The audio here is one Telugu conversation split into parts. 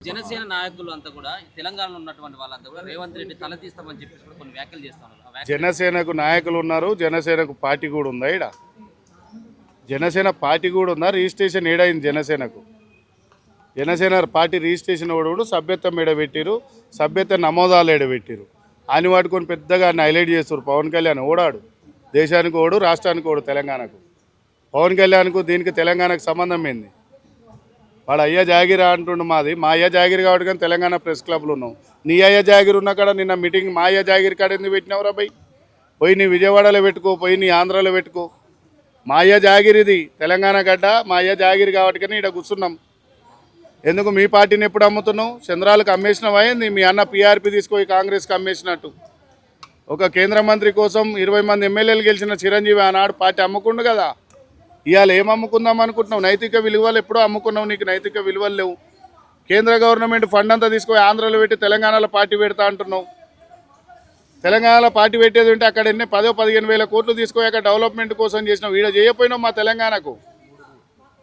జనసేన నాయకులు అంతా కూడా తెలంగాణలో ఉన్నటువంటి వాళ్ళంతా కూడా రేవంత్ రెడ్డి తల తీస్తామని చెప్పి కూడా కొన్ని వ్యాఖ్యలు చేస్తున్నారు. జనసేనకు నాయకులు ఉన్నారు, జనసేనకు పార్టీ కూడా ఉందా? ఈడ జనసేన పార్టీ కూడా ఉందా? రిజిస్ట్రేషన్ ఏడైంది జనసేనకు? జనసేన పార్టీ రిజిస్ట్రేషన్ కూడా సభ్యత్వం ఏడబెట్టిరు, సభ్యత్వ నమోదాలు ఏడబెట్టిరు అని వాడుకొని పెద్దగా హైలైట్ చేస్తారు. పవన్ కళ్యాణ్ ఓడాడు, దేశానికి ఓడు, రాష్ట్రానికి ఓడు, తెలంగాణకు. పవన్ కళ్యాణ్కు దీనికి తెలంగాణకు సంబంధం ఏంది? వాడు అయ్యా జాగిరి అంటుండు, మాది మా అయ్యా జాగిరి కాబట్టి కానీ తెలంగాణ ప్రెస్ క్లబ్లో ఉన్నాం. నీ అయ్యా జాగిరి ఉన్న కాడ నిన్న మీటింగ్ మా అయ్యా జాగిరి కాడ ఎందుకు పెట్టినవరా బై? పోయి నీ విజయవాడలో పెట్టుకో, పోయి నీ ఆంధ్రాలో పెట్టుకో. మా అయ్యా జాగిరిది తెలంగాణ గడ్డ, మా అయ్యా జాగిరి కాబట్టి కానీ ఇక్కడ కూర్చున్నాం. ఎందుకు మీ పార్టీని ఎప్పుడు అమ్ముతున్నావు? చంద్రాలకు అమ్మేసినవా ఏంది? మీ అన్న పీఆర్పీ తీసుకొని కాంగ్రెస్కి అమ్మేసినట్టు. ఒక కేంద్ర మంత్రి కోసం 20 మంది ఎమ్మెల్యేలు గెలిచిన చిరంజీవి ఆనాడు పార్టీ అమ్ముకుండు కదా. ఇవాళ ఏం అమ్ముకుందాం అనుకుంటున్నావు? నైతిక విలువలు ఎప్పుడో అమ్ముకున్నావు, నీకు నైతిక విలువలు లేవు. కేంద్ర గవర్నమెంట్ ఫండ్ అంతా తీసుకొని ఆంధ్రాలో పెట్టి తెలంగాణలో పార్టీ పెడతా అంటున్నావు. తెలంగాణలో పార్టీ పెట్టేది ఉంటే అక్కడ ఎన్ని 10-15 వేల కోట్లు తీసుకొని అక్కడ డెవలప్మెంట్ కోసం చేసినావు. ఈడ చేయకపోయినావు మా తెలంగాణకు.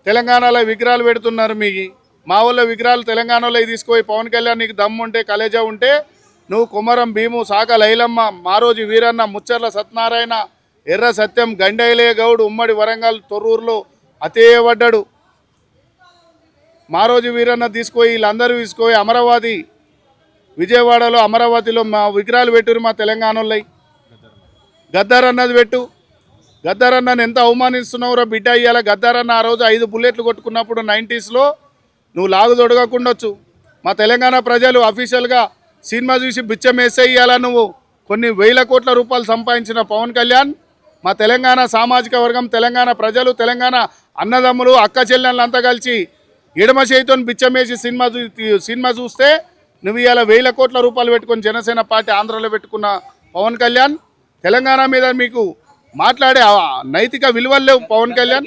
తెలంగాణలో విగ్రహాలు పెడుతున్నారు. మా ఊళ్ళో విగ్రహాలు తెలంగాణలో తీసుకుపోయి పవన్ కళ్యాణ్ నీకు దమ్ము ఉంటే, కలేజా ఉంటే నువ్వు కుమరం భీము, సాక లైలమ్మ, మారోజు వీరన్న, ముచ్చర్ల సత్యనారాయణ, ఎర్ర సత్యం, గండైలే గౌడ్, ఉమ్మడి వరంగల్ తొర్రూరులో అతేవడ్డాడు. మారోజు వీరన్న తీసుకుపోయి వీళ్ళందరూ తీసుకుపోయి అమరావతి, విజయవాడలో అమరావతిలో మా విగ్రహాలు పెట్టురు మా తెలంగాణలో. గద్దర్ అన్నది పెట్టు. గద్దర్ అన్నని ఎంత అవమానిస్తున్నావురా బిడ్డ. ఇయ్యాల గద్దర్ అన్న ఆ రోజు 5 బుల్లెట్లు కొట్టుకున్నప్పుడు 90స్లో నువ్వు లాగు తొడగకుండొచ్చు. మా తెలంగాణ ప్రజలు అఫీషియల్గా సినిమా చూసి బిచ్చం వేసేయాల. నువ్వు కొన్ని వేల కోట్ల రూపాయలు సంపాదించిన పవన్ కళ్యాణ్ మా తెలంగాణ సామాజిక వర్గం, తెలంగాణ ప్రజలు, తెలంగాణ అన్నదమ్ములు, అక్క చెల్లెళ్ళంతా కలిసి ఎడమ చేతితో బిచ్చం వేసి సినిమా చూస్తే నువ్వు ఇవాళ వేల కోట్ల రూపాయలు పెట్టుకొని జనసేన పార్టీ ఆంధ్రలో పెట్టుకున్న పవన్ కళ్యాణ్, తెలంగాణ మీద మీకు మాట్లాడే నైతిక విలువలు లేవు. పవన్ కళ్యాణ్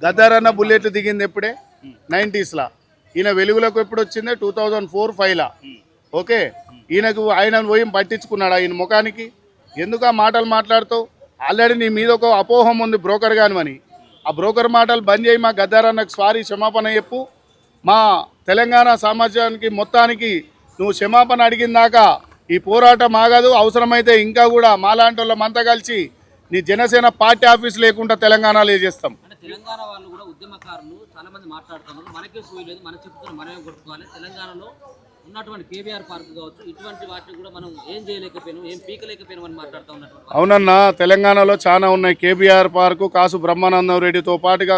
గద్దర్ అన్న బుల్లెట్లు దిగింది ఎప్పుడే? 90స్లా. ఈయన వెలుగులకు ఎప్పుడు వచ్చిందే? 2004-5లా. ఓకే, ఆయన పోయి పట్టించుకున్నాడు ఆయన ముఖానికి. ఎందుకు ఆ మాటలు మాట్లాడుతావు? ఆల్రెడీ నీ మీద ఒక అపోహం ఉంది బ్రోకర్ గానివని. ఆ బ్రోకర్ మాటలు బంద్ చేయి. మా గద్దర్ అన్నకు సారీ, క్షమాపణ చెప్పు. మా తెలంగాణ సమాజానికి మొత్తానికి నువ్వు క్షమాపణ అడిగిన దాకా ఈ పోరాటం ఆగదు. అవసరమైతే ఇంకా కూడా మాలాంటి వాళ్ళమంతా కలిసి నీ జనసేన పార్టీ ఆఫీస్ లేకుండా తెలంగాణలో చేస్తాం. తెలంగాణ వాళ్ళు కూడా ఉద్యమకారులు చాలా మంది మాట్లాడుతున్నారు. మనకే సూయలేదు, మన చెప్తున్నారు, మనమే కొట్టుకోవాలి. తెలంగాణలో ఉన్నటువంటి కేబీఆర్ పార్క్ కావచ్చు, ఇటువంటి వాటిని కూడా మనం ఏం చేయలేకపోయినాం, ఏం పీకలేకపోయినాం అని మాట్లాడుతూ ఉన్నటువంటి. అవునన్నా, తెలంగాణలో చాలా ఉన్నాయి. కేబీఆర్ పార్కు, కాసు బ్రహ్మానందం రెడ్డితో పాటుగా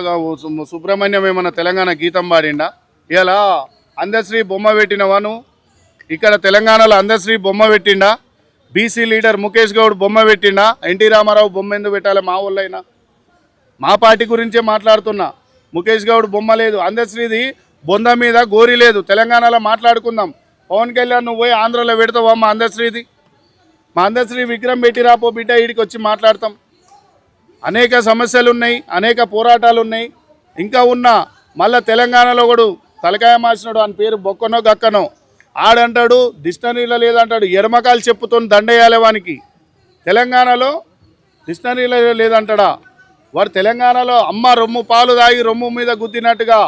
సుబ్రహ్మణ్యం ఏమన్నా తెలంగాణ గీతం పాడిండా? ఇలా అందశ్రీ బొమ్మ పెట్టినవాను ఇక్కడ తెలంగాణలో అందశ్రీ బొమ్మ పెట్టిండా? బీసీ లీడర్ ముఖేష్ గౌడ్ బొమ్మ పెట్టిండా? ఎన్టీ రామారావు బొమ్మ ఎందుకు పెట్టాలి? మా వాళ్ళైనా మా పార్టీ గురించే మాట్లాడుతున్నా. ముఖేష్ గౌడ్ బొమ్మ లేదు, అందశ్రీది బొంద మీద గోరి లేదు. తెలంగాణలో మాట్లాడుకుందాం. పవన్ కళ్యాణ్ నువ్వు పోయి ఆంధ్రలో పెడతావా మా అందశ్రీది? మా అందశ్రీ విగ్రహం పెట్టి రాపో బిడ్డ, ఈడికి వచ్చి మాట్లాడతాం. అనేక సమస్యలు ఉన్నాయి, అనేక పోరాటాలు ఉన్నాయి. ఇంకా ఉన్నా మళ్ళీ తెలంగాణలో కూడా తలకాయ మార్చినాడు, అని పేరు బొక్కనో గక్కనో ఆడంటాడు. డిక్షనరీలో లేదంటాడు. ఎర్మకాలు చెప్పుతో దండేయాలి వానికి. తెలంగాణలో డిక్షనరీలో లేదంటాడా? వాడు తెలంగాణలో అమ్మ రొమ్ము పాలు తాగి రొమ్ము మీద గుద్దినట్టుగా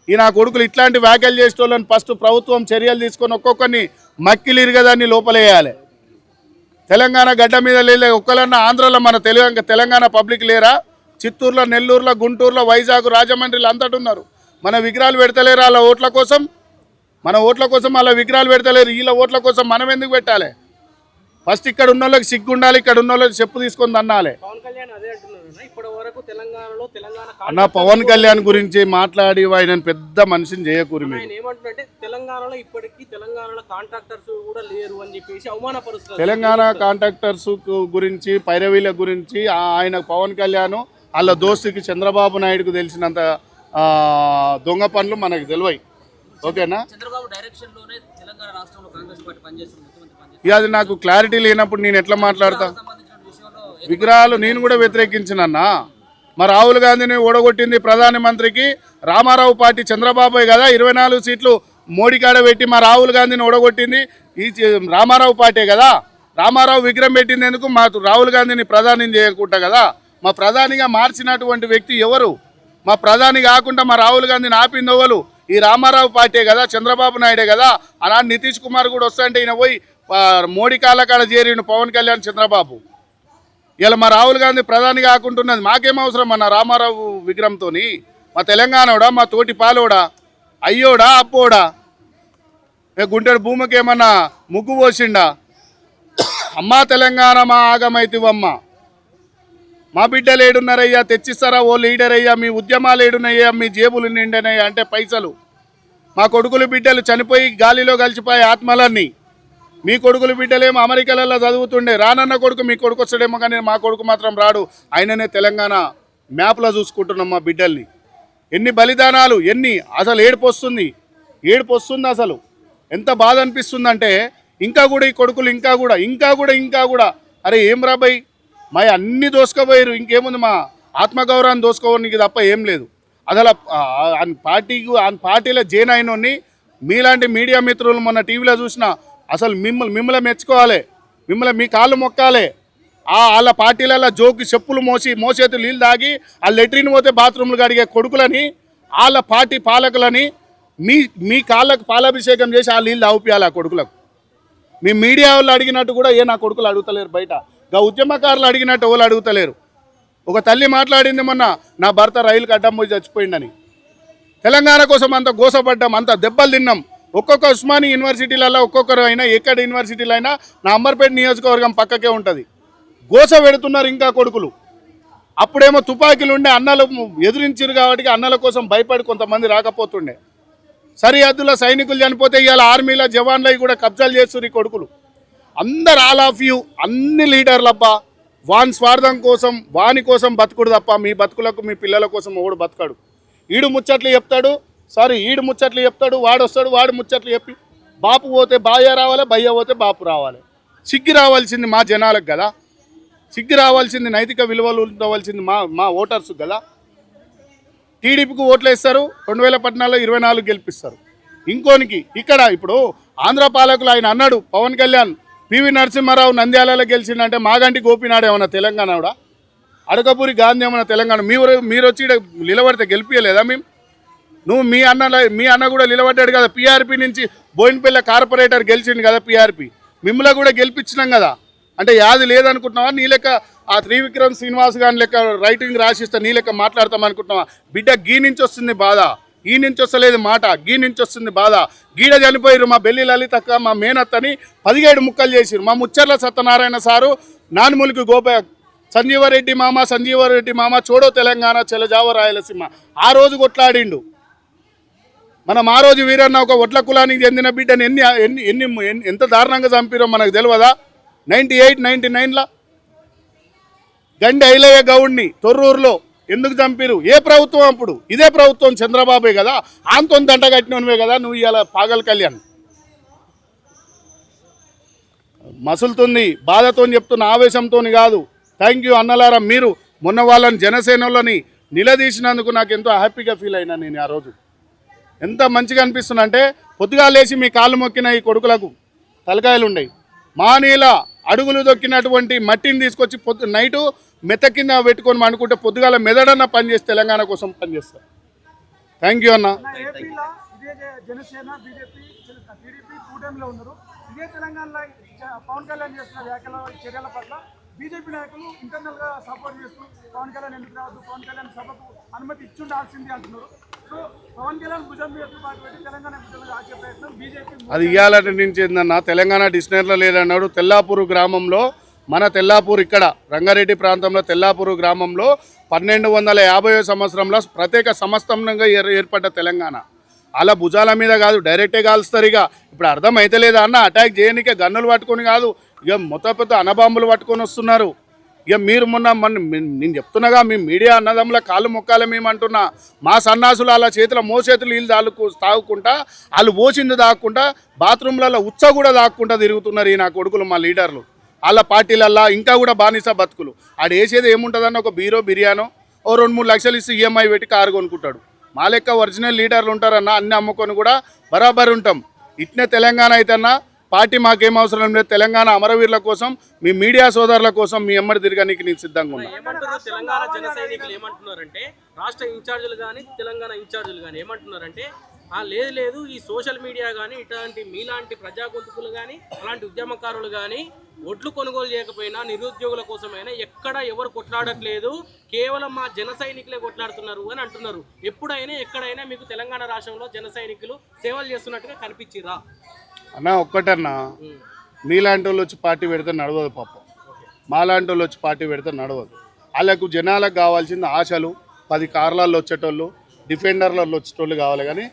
ఈ నా కొడుకులు ఇట్లాంటి వ్యాఖ్యలు చేసేటోళ్ళని ఫస్ట్ ప్రభుత్వం చర్యలు తీసుకొని ఒక్కొక్కరిని మక్కిలిరిగదాన్ని లోపలేయాలి. తెలంగాణ గడ్డ మీద లేలే ఒక్కలన్నా ఆంధ్రలో మన తెలంగాణ పబ్లిక్ లేరా? చిత్తూరులో, నెల్లూరులో, గుంటూరులో, వైజాగ్, రాజమండ్రిలో అంతటి ఉన్నారు. మన విగ్రహాలు పెడతలేరు వాళ్ళ ఓట్ల కోసం. మన ఓట్ల కోసం వాళ్ళ విగ్రహాలు పెడతలేరు. వీళ్ళ ఓట్ల కోసం మనం ఎందుకు పెట్టాలి? ఫస్ట్ ఇక్కడ ఉన్న వాళ్ళకి సిగ్గు ఉండాలి, ఇక్కడ ఉన్న వాళ్ళకి చెప్పు తీసుకొని అన్నాలి. అన్న పవన్ కళ్యాణ్ గురించి మాట్లాడి ఆయన పెద్ద మనిషిని చేయకూరి. తెలంగాణ కాంట్రాక్టర్స్ గురించి, పైరవీల గురించి ఆయన పవన్ కళ్యాణ్ వాళ్ళ దోస్తుకి చంద్రబాబు నాయుడుకు తెలిసినంత దొంగ పనులు మనకు తెలివాయి. ఓకేనా? ఇక అది నాకు క్లారిటీ లేనప్పుడు నేను ఎట్లా మాట్లాడతా? విగ్రహాలు నేను కూడా వ్యతిరేకించినన్నా. మరి రాహుల్ గాంధీని ఓడగొట్టింది ప్రధానమంత్రికి రామారావు పార్టీ, చంద్రబాబు కదా. 24 సీట్లు మోడీ కాడ పెట్టి మా రాహుల్ గాంధీని ఓడగొట్టింది ఈ రామారావు పార్టీ కదా. రామారావు విగ్రహం పెట్టింది ఎందుకు? మా రాహుల్ గాంధీని ప్రధాని చేయకుండా కదా. మా ప్రధానిగా మార్చినటువంటి వ్యక్తి ఎవరు? మా ప్రధాని కాకుండా మా రాహుల్ గాంధీని ఆపింది ఎవరు? ఈ రామారావు పార్టీ కదా, చంద్రబాబు నాయుడే కదా. అలాంటి నితీష్ కుమార్ కూడా వస్తుంటే ఈయన పోయి మోడీ కాళ్ళకాడ చేరిండు పవన్ కళ్యాణ్ చంద్రబాబు. ఇలా మా రాహుల్ గాంధీ ప్రధాని కాకుంటున్నది మాకేం అవసరం అన్న రామారావు విగ్రహంతో? మా తెలంగాణోడా, మా తోటి పాలోడా, అయ్యోడా అప్పోడా? గుంటెడు భూమికి ఏమన్నా ముగ్గు పోసిండా? అమ్మా తెలంగాణ మా ఆగమైతివమ్మ, మా బిడ్డలు ఏడున్నారయ్యా, తెచ్చిస్తారా ఓ లీడర్ అయ్యా, మీ ఉద్యమాలు ఏడున్నాయ్యా, మీ జేబులు నిండినయ్యా అంటే పైసలు. మా కొడుకులు బిడ్డలు చనిపోయి గాలిలో కలిసిపోయే ఆత్మలన్నీ. మీ కొడుకులు బిడ్డలేమో అమెరికాలలో చదువుతుండే, రానన్న కొడుకు మీ కొడుకు వస్తాడేమో కానీ మా కొడుకు మాత్రం రాడు. ఆయననే తెలంగాణ మ్యాప్లో చూసుకుంటున్నాం మా బిడ్డల్ని. ఎన్ని బలిదానాలు, ఎన్ని అసలు ఏడుపు వస్తుంది అసలు. ఎంత బాధ అనిపిస్తుందంటే ఇంకా కూడా ఈ కొడుకులు ఇంకా కూడా అరే ఏం రాబాయ్ మా అన్నీ దోసుకపోయారు, ఇంకేముంది మా ఆత్మగౌరవాన్ని దోసుకోవడానికి తప్ప ఏం లేదు. అసలు ఆ పార్టీలో జైన్ అయినోని మీలాంటి మీడియా మిత్రులు మొన్న టీవీలో చూసిన అసలు మిమ్మల్ని మెచ్చుకోవాలి, మీ కాళ్ళు మొక్కాలి. వాళ్ళ పార్టీలలో జోకి చెప్పులు మోసేతు నీళ్ళు తాగి ఆ లెట్రిన్ పోతే బాత్రూమ్లు కడిగే కొడుకులని, వాళ్ళ పార్టీ పాలకులని మీ కాళ్ళకు పాలాభిషేకం చేసి ఆ నీళ్ళు తాగిపియాలి ఆ కొడుకులకు. మీ మీడియా వాళ్ళు అడిగినట్టు కూడా నా కొడుకులు అడుగుతలేరు, బయట ఉద్యమకారులు అడిగినట్టు వాళ్ళు అడుగుతలేరు. ఒక తల్లి మాట్లాడింది మొన్న, నా భర్త రైలుకి అడ్డం పోయి చచ్చిపోయిందని. తెలంగాణ కోసం అంత గోసపడ్డాం, అంత దెబ్బలు తిన్నాం. ఒక్కొక్క ఉస్మానియా యూనివర్సిటీలలో ఒక్కొక్కరు అయినా ఎక్కడ యూనివర్సిటీలు అయినా నా అంబర్పేట నియోజకవర్గం పక్కకే ఉంటుంది. గోస పెడుతున్నారు ఇంకా కొడుకులు. అప్పుడేమో తుపాకీలు ఉండే, అన్నలు ఎదురించారు కాబట్టి అన్నల కోసం భయపడి కొంతమంది రాకపోతుండే. సరిహద్దుల సైనికులు చనిపోతే ఇవాళ ఆర్మీల జవాన్లవి కూడా కబ్జాలు చేస్తున్నారు ఈ కొడుకులు. అందరు ఆల్ ఆఫ్ యూ అన్ని లీడర్లబ్బా వాని స్వార్థం కోసం వాని కోసం బతుకుడు తప్ప మీ బతుకులకు మీ పిల్లల కోసం ఓడు బతకడు. ఈడు ముచ్చట్లు చెప్తాడు, వాడు వస్తాడు, వాడు ముచ్చట్లు చెప్పి బాపు పోతే బాయ్య రావాలి, బయ్య పోతే బాపు రావాలి. సిగ్గు రావాల్సింది మా జనాలకు కదా, సిగ్గు రావాల్సింది నైతిక విలువలు ఉండవలసింది మా ఓటర్స్ కదా. టీడీపీకి ఓట్లు వేస్తారు, 2014లో 24 గెలిపిస్తారు. ఇంకోనికి ఇక్కడ ఇప్పుడు ఆంధ్ర పాలకులు ఆయన అన్నాడు పవన్ కళ్యాణ్ పివి నరసింహారావు నంద్యాలలో గెలిచిందంటే మాగంటి గోపినాడు ఏమన్నా తెలంగాణడా, అడకపూరి గాంధీ ఏమన్నా తెలంగాణ? మీరు వచ్చి నిలబడితే గెలిపియలేదా మేము? నువ్వు మీ అన్న కూడా నిలబడ్డాడు కదా, పీఆర్పీ నుంచి బోయినపల్లి కార్పొరేటర్ గెలిచిండు కదా పీఆర్పీ, మిమ్మల్ని కూడా గెలిపించినాం కదా. అంటే యాది లేదనుకుంటున్నావా? నీ లెక్క ఆ త్రివిక్రమ్ శ్రీనివాస్ గారి లెక్క రైటింగ్ రాసిస్తా నీ లెక్క మాట్లాడతాం అనుకుంటున్నావా? బిడ్డ గీ నుంచి వస్తుంది బాధ, ఈ నుంచి వస్తలేదు మాట, గీ నుంచి వస్తుంది బాధ. గీడ చనిపోయారు మా బెల్లి లలితక్క, మా మేనత్తని 17 ముక్కలు చేసిరు. మా ముచ్చర్ల సత్యనారాయణ సారు, నానుములికి సంజీవరెడ్డి మామ చూడో తెలంగాణ చెలజావ రాయలసీమ ఆ రోజు కొట్లాడిండు. మనం ఆ రోజు వీరన్న ఒక ఒట్ల కులానికి చెందిన బిడ్డని ఎంత దారుణంగా చంపిరో మనకు తెలియదా? 98, 99లా గండి ఐలయ్య గౌడ్ని తొర్రూరులో ఎందుకు చంపిరు? ఏ ప్రభుత్వం అప్పుడు? ఇదే ప్రభుత్వం, చంద్రబాబే కదా. ఆంతో దంట కట్టినవే కదా నువ్వు ఇలా పాగల్ కళ్యాణ్. మసులుతుంది, బాధతో చెప్తున్న, ఆవేశంతో కాదు. థ్యాంక్ యూ అన్నలారా, మీరు మొన్న వాళ్ళని జనసేనలోని నిలదీసినందుకు నాకు ఎంతో హ్యాపీగా ఫీల్ అయినా. నేను ఆ రోజు ఎంత మంచిగా అనిపిస్తున్నా అంటే, పొద్దుగా లేచి మీ కాళ్ళు మొక్కిన ఈ కొడుకులకు తలకాయలు ఉన్నాయి. మానీల అడుగులు దొక్కినటువంటి మట్టిని తీసుకొచ్చి నైటు మెత్త కింద పెట్టుకొని అనుకుంటే పొద్దుగాల మెదడన్న పనిచేసి తెలంగాణ కోసం పనిచేస్తారు. థ్యాంక్ యూ అన్న. జనసేన బీజేపీ టీడీపీ కూటమిలో ఉన్నారు. ఇదే తెలంగాణలో పవన్ కళ్యాణ్ చేస్తున్న చర్యల పట్ల బీజేపీ నాయకులు ఇంటర్నల్ గా సపోర్ట్ చేస్తూ పవన్ కళ్యాణ్ ఎందుకు రావద్దు, పవన్ కళ్యాణ్ సభకు అనుమతి ఇచ్చుండాల్సింది అంటున్నారు. సో పవన్ కళ్యాణ్ భుజం మీద పాటు పెట్టి తెలంగాణ భుజం ఆచే ప్రయత్నం బీజేపీ. అది ఇయ్యాలంటే నుంచి ఏందన్న, తెలంగాణ డిక్షనరీలో లేదన్నాడు. తెల్లాపూరు గ్రామంలో, మన తెల్లాపూర్ ఇక్కడ రంగారెడ్డి ప్రాంతంలో తెల్లాపూరు గ్రామంలో 1250వ సంవత్సరంలో ప్రత్యేక సంస్థంగా ఏర్పడ్డ తెలంగాణ. అలా భుజాల మీద కాదు, డైరెక్టే కాలుస్తారు. ఇక ఇప్పుడు అర్థమైతే లేదా అన్న, అటాక్ చేయడానికే గన్నులు పట్టుకొని కాదు, ఇక మొత్తం అణబాంబులు పట్టుకొని వస్తున్నారు. ఇక మీరు నేను చెప్తున్నాగా, మీ మీడియా అన్నదమ్ముల కాళ్ళు మొక్కాలి మేము అంటున్నా. మా సన్నాసులు అలా చేతుల మోచేతులు నీళ్ళు తాగుకుంటా, వాళ్ళు పోసింది దాక్కుంటా, బాత్రూమ్లలో ఉచ్చ కూడా దాక్కుంటా తిరుగుతున్నారు ఈ నా కొడుకులు, మా లీడర్లు. వాళ్ళ పార్టీలల్లా ఇంకా కూడా బానిస బతుకులు. ఆడు వేసేది ఏముంటుందన్న, ఒక బీరో బిర్యానో ఓ 2-3 లక్షలు ఇస్తే ఈఎంఐ పెట్టి కారు కొనుక్కుంటాడు. మా లెక్క ఒరిజినల్ లీడర్లు ఉంటారన్న, అన్ని అమ్ముకొని కూడా బరాబర్ ఉంటాం. ఇట్నే తెలంగాణ అయితేన్నా పార్టీ మాకేం అవసరం లేదు. తెలంగాణ అమరవీరుల కోసం, మీ మీడియా సోదరుల కోసం మీ ఎమ్మడి తిరగడానికి నేను సిద్ధంగా ఉన్నా. ఏమంటారు తెలంగాణ జన సైనికులు ఏమంటున్నారంటే, రాష్ట్ర ఇన్ఛార్జీలు కానీ తెలంగాణ ఇన్ఛార్జీలు కానీ ఏమంటున్నారంటే, లేదు లేదు, ఈ సోషల్ మీడియా కానీ ఇట్లాంటి మీలాంటి ప్రజా గొంతుకులు కానీ అలాంటి ఉద్యమకారులు కానీ ఒడ్లు కొనుగోలు చేయకపోయినా నిరుద్యోగుల కోసమైనా ఎక్కడ ఎవరు కొట్లాడట్లేదు, కేవలం మా జన సైనికులే కొట్లాడుతున్నారు అని అంటున్నారు. ఎప్పుడైనా ఎక్కడైనా మీకు తెలంగాణ రాష్ట్రంలో జన సైనికులు సేవలు చేస్తున్నట్టుగా కనిపించిరా? అన్నా ఒక్కటన్నా, మీలాంటి వాళ్ళు వచ్చి పార్టీ పెడితే నడవదు పాపం, మాలాంటి వాళ్ళు వచ్చి పార్టీ పెడితే నడవదు. వాళ్ళకు జనాలకు కావాల్సింది ఆశలు, 10 కార్లలో వచ్చేటోళ్ళు, డిఫెండర్లలో వచ్చేటోళ్ళు కావాలి. కానీ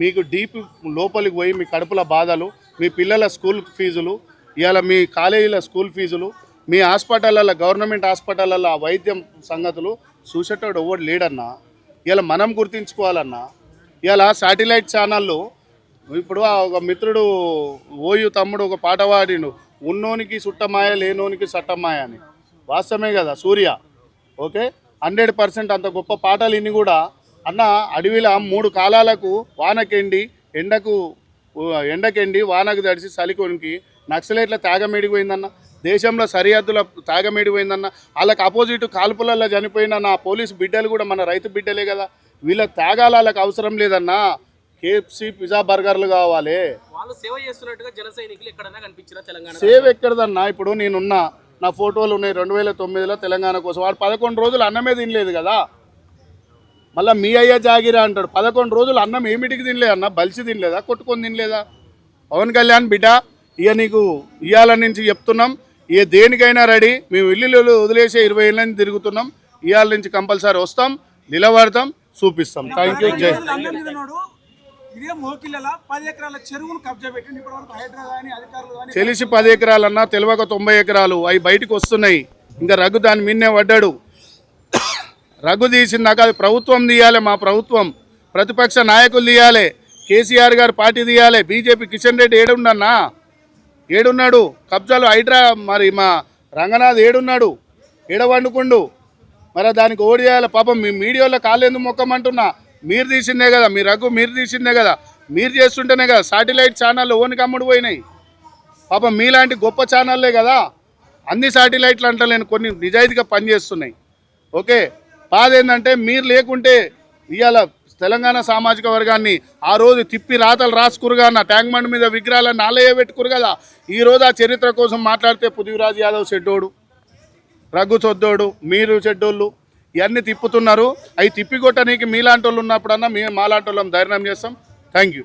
మీకు డీప్ లోపలికి పోయి మీ కడుపుల బాధలు, మీ పిల్లల స్కూల్ ఫీజులు, ఇవాళ మీ కాలేజీల స్కూల్ ఫీజులు, మీ హాస్పిటళ్ళల్లో గవర్నమెంట్ హాస్పిటళ్ళల్లో వైద్యం సంగతులు చూసేటోడు ఎవడు లేడన్నా. ఇలా మనం గుర్తించుకోవాలన్నా. ఇలా శాటిలైట్ ఛానళ్ళు ఇప్పుడు ఒక మిత్రుడు ఓయు తమ్ముడు ఒక పాట పాడిండు, ఉన్నోనికి సుట్టమాయ లేనోనికి సట్టమాయ అని. వాస్తవమే కదా సూర్య, ఓకే 100% అంత గొప్ప పాటలు ఇన్ని కూడా అన్న అడవిలో 3 కాలాలకు వానకెండి ఎండకెండి వానకు తడిసి చలికొనికి నక్సలైట్ల త్యాగమేడిపోయిందన్న, దేశంలో సరిహద్దుల త్యాగమేడిపోయిందన్న, వాళ్ళకి అపోజిట్ కాల్పులలో చనిపోయిన నా పోలీసు బిడ్డలు కూడా మన రైతు బిడ్డలే కదా. వీళ్ళ త్యాగాలు వాళ్ళకి అవసరం లేదన్నా. కేఎఫ్సి పిజ్జా బర్గర్లు కావాలి. వాళ్ళు సేవ చేస్తున్నట్టుగా జన సైనికులు ఎక్కడైనా కనిపించినా తెలంగాణ? సేవ ఎక్కడదన్నా. ఇప్పుడు నేనున్నా, నా ఫోటోలు ఉన్నాయి 2009లో తెలంగాణ కోసం. వాడు 11 రోజులు అన్నమే తినలేదు కదా. మళ్ళీ మీ అయ్యా జాగిరా అంటాడు. 11 రోజులు అన్నం ఏమిటికి తినలేదన్నా? బలిసి తినలేదా, కొట్టుకొని తినలేదా? పవన్ కళ్యాణ్ బిడ్డ, ఇక నీకు ఇవాళ నుంచి చెప్తున్నాం, ఇక దేనికైనా రెడీ. మేము ఇల్లు వదిలేసే 20 ఏళ్ళ నుంచి తిరుగుతున్నాం. ఇవాళ నుంచి కంపల్సరీ వస్తాం, నిలబడతాం, చూపిస్తాం. Thank you. జై. ఇదే మోకిళ్ళ 10 ఎకరాల చెరువును కబ్జా పెట్టింది. ఇప్పటివరకు హైడ్రా కానీ అధికారులు కానీ తెలిసి 10 ఎకరాలన్నా, తెలియక 90 ఎకరాలు అవి బయటకు వస్తున్నాయి. ఇంకా రఘు దాని మీదనే పడ్డాడు. రఘు తీసిందాక అది ప్రభుత్వం తీయాలి. మా ప్రభుత్వం, ప్రతిపక్ష నాయకులు తీయాలి. కేసీఆర్ గారు పార్టీ తీయాలి. బీజేపీ కిషన్ రెడ్డి ఏడున్నాడు? కబ్జాలు హైడ్రా మరి మా రంగనాథ్ ఏడున్నాడు? వండుకుండు. మరి దానికి ఓడి చేయాలి. పాపం మీ మీడియాలో కాళ్ళు ఎందుకు మొక్కమంటున్నా? మీరు తీసిందే కదా, మీ రఘు మీరు తీసిందే కదా, మీరు చేస్తుంటేనే కదా శాటిలైట్ ఛానళ్ళు ఓనికి అమ్ముడు పోయినాయి. పాపం మీలాంటి గొప్ప ఛానళ్ళే కదా అన్ని శాటిలైట్లు అంటలేను, కొన్ని నిజాయితీగా పనిచేస్తున్నాయి. ఓకే, బాధ ఏంటంటే మీరు లేకుంటే ఇవాళ తెలంగాణ సామాజిక వర్గాన్ని ఆ రోజు తిప్పి రాతలు రాసుకురుగా నా ట్యాంక్ బండ్ మీద విగ్రహాలను నాలయ్య పెట్టుకురు కదా. ఈరోజు ఆ చరిత్ర కోసం మాట్లాడితే పృథ్వీరాజ్ యాదవ్ చెడ్డోడు, రఘు చొద్దోడు, మీరు చెడ్డోళ్ళు ఇవన్నీ తిప్పుతున్నారు. అవి తిప్పికొట్టనీకి మీలాంటి వాళ్ళు ఉన్నప్పుడన్నా మాలాంటి వాళ్ళం ధైర్యం చేస్తాం. Thank you.